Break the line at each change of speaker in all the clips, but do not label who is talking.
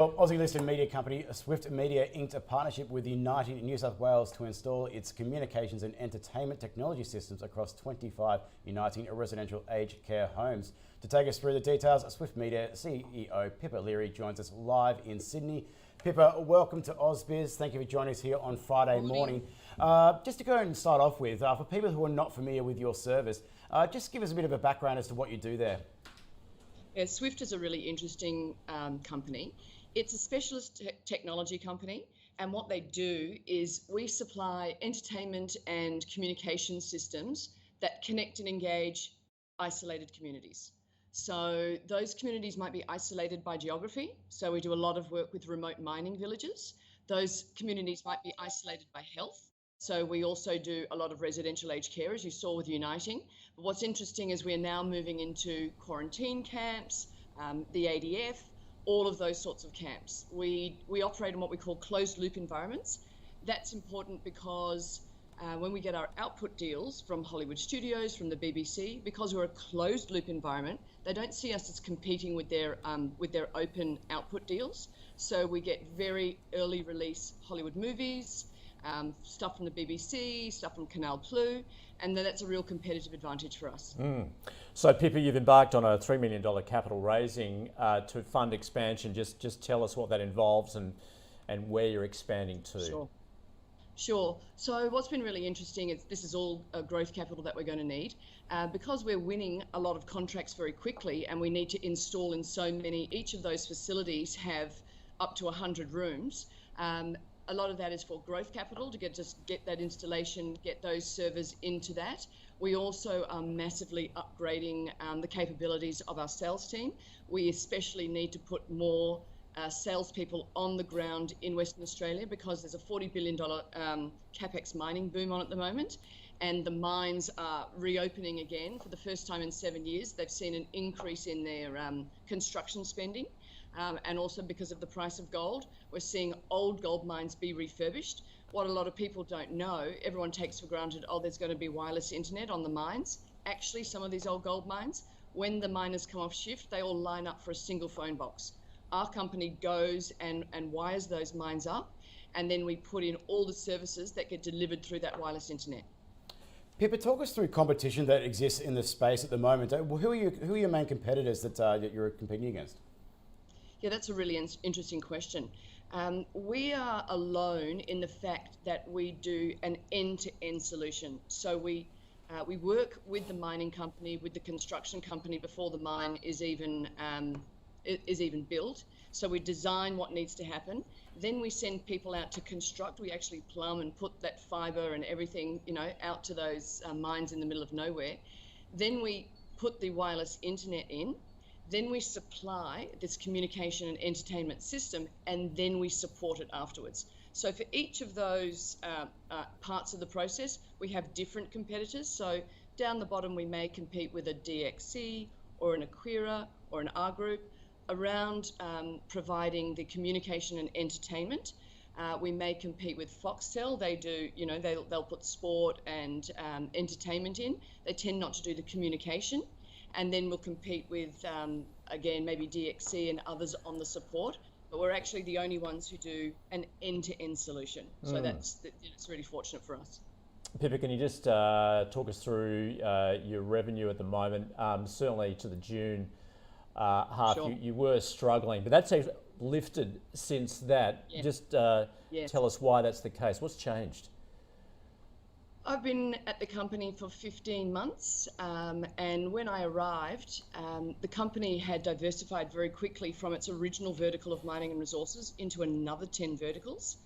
Well, Aussie-listed media company Swift Media inked a partnership with Uniting New South Wales to install its communications and entertainment technology systems across 25 Uniting residential aged care homes. To take us through the details, Swift Media CEO Pippa Leary joins us live in Sydney. Pippa, welcome to Ausbiz. Thank you for joining us here on Friday morning. Just to go and start off with, for people who are not familiar with your service, just give us a bit of a background as to what you do there.
Yeah, Swift is a really interesting company. It's a specialist technology company, and what they do is we supply entertainment and communication systems that connect and engage isolated communities. So those communities might be isolated by geography. So we do a lot of work with remote mining villages. Those communities might be isolated by health. So we also do a lot of residential aged care, as you saw with Uniting. But what's interesting is we're now moving into quarantine camps, the ADF, all of those sorts of camps. We operate in what we call closed loop environments. That's important because when we get our output deals from Hollywood studios, from the BBC, because we're a closed loop environment, they don't see us as competing with their open output deals. So we get very early release Hollywood movies, stuff from the BBC, stuff from Canal Plus, and that's a real competitive advantage for us.
So Pippa, you've embarked on a $3 million capital raising to fund expansion. Just tell us what that involves and where you're expanding to.
Sure. So what's been really interesting is this is all growth capital that we're going to need because we're winning a lot of contracts very quickly, and we need to install in so many. Each of those facilities have up to 100 rooms. A lot of that is for growth capital to get that installation, get those servers into that. We also are massively upgrading the capabilities of our sales team. We especially need to put more salespeople on the ground in Western Australia because there's a $40 billion capex mining boom on at the moment, and the mines are reopening again for the first time in 7 years. They've seen an increase in their construction spending. And also because of the price of gold, we're seeing old gold mines be refurbished. What a lot of people don't know, everyone takes for granted, there's going to be wireless internet on the mines. Actually, some of these old gold mines, when the miners come off shift, they all line up for a single phone box. Our company goes and wires those mines up, and then we put in all the services that get delivered through that wireless internet.
Pippa, talk us through competition that exists in this space at the moment. Who are your main competitors that you're competing against?
Yeah, that's a really interesting question. We are alone in the fact that we do an end-to-end solution. So we work with the mining company, with the construction company before the mine is even built. So we design what needs to happen. Then we send people out to construct. We actually plumb and put that fibre and everything, out to those mines in the middle of nowhere. Then we put the wireless internet in. Then we supply this communication and entertainment system, and then we support it afterwards. So for each of those parts of the process, we have different competitors. So down the bottom, we may compete with a DXC or an Aquira or an R Group around providing the communication and entertainment. We may compete with Foxtel. They do, they'll put sport and entertainment in. They tend not to do the communication. And then we'll compete with, again, maybe DXC and others on the support. But we're actually the only ones who do an end-to-end solution. So it's really fortunate for us.
Pippa, can you just talk us through your revenue at the moment? Certainly to the June half,
Sure.
you were struggling, but that's lifted since that.
Yeah.
Just
Yes.
tell us why that's the case. What's changed?
I've been at the company for 15 months, and when I arrived, the company had diversified very quickly from its original vertical of mining and resources into another 10 verticals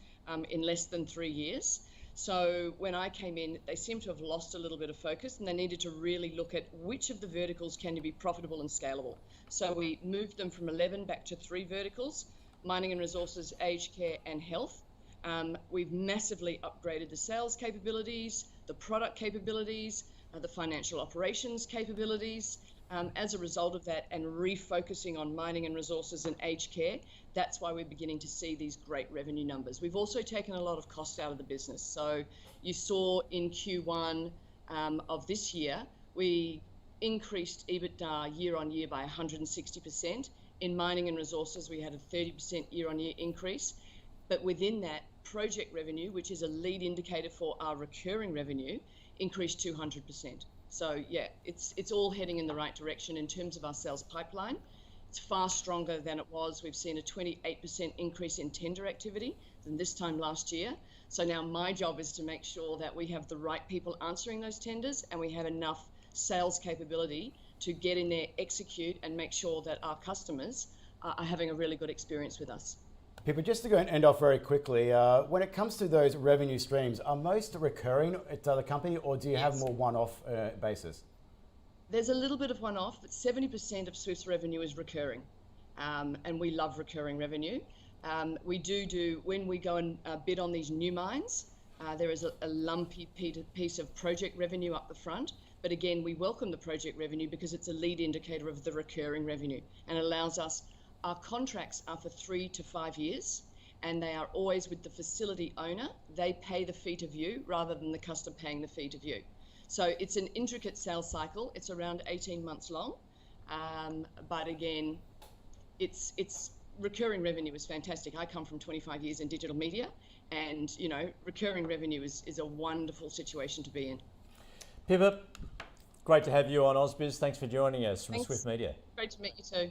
in less than 3 years. So when I came in, they seemed to have lost a little bit of focus, and they needed to really look at which of the verticals can be profitable and scalable. So we moved them from 11 back to 3 verticals: mining and resources, aged care, and health. We've massively upgraded the sales capabilities, the product capabilities, the financial operations capabilities. As a result of that, and refocusing on mining and resources and aged care, that's why we're beginning to see these great revenue numbers. We've also taken a lot of cost out of the business. So you saw in Q1 of this year, we increased EBITDA year on year by 160%, In mining and resources, we had a 30% year-on-year increase. But within that, project revenue, which is a lead indicator for our recurring revenue, increased 200%. So yeah, it's all heading in the right direction in terms of our sales pipeline. It's far stronger than it was. We've seen a 28% increase in tender activity than this time last year. So now my job is to make sure that we have the right people answering those tenders and we have enough sales capability to get in there, execute, and make sure that our customers are having a really good experience with us.
Pippa, just to go and end off very quickly, when it comes to those revenue streams, are most recurring at the company, or do you have more one-off basis?
There's a little bit of one-off, but 70% of Swift's revenue is recurring, and we love recurring revenue. We do when we go and bid on these new mines, there is a lumpy piece of project revenue up the front. But again, we welcome the project revenue because it's a lead indicator of the recurring revenue and allows us. Our contracts are for 3 to 5 years, and they are always with the facility owner. They pay the fee to view rather than the customer paying the fee to view. So it's an intricate sales cycle. It's around 18 months long, but again, it's recurring revenue is fantastic. I come from 25 years in digital media, and recurring revenue is a wonderful situation to be in.
Pippa, great to have you on Ausbiz. Thanks for joining us from
Thanks.
Swift Media.
Great to meet you too.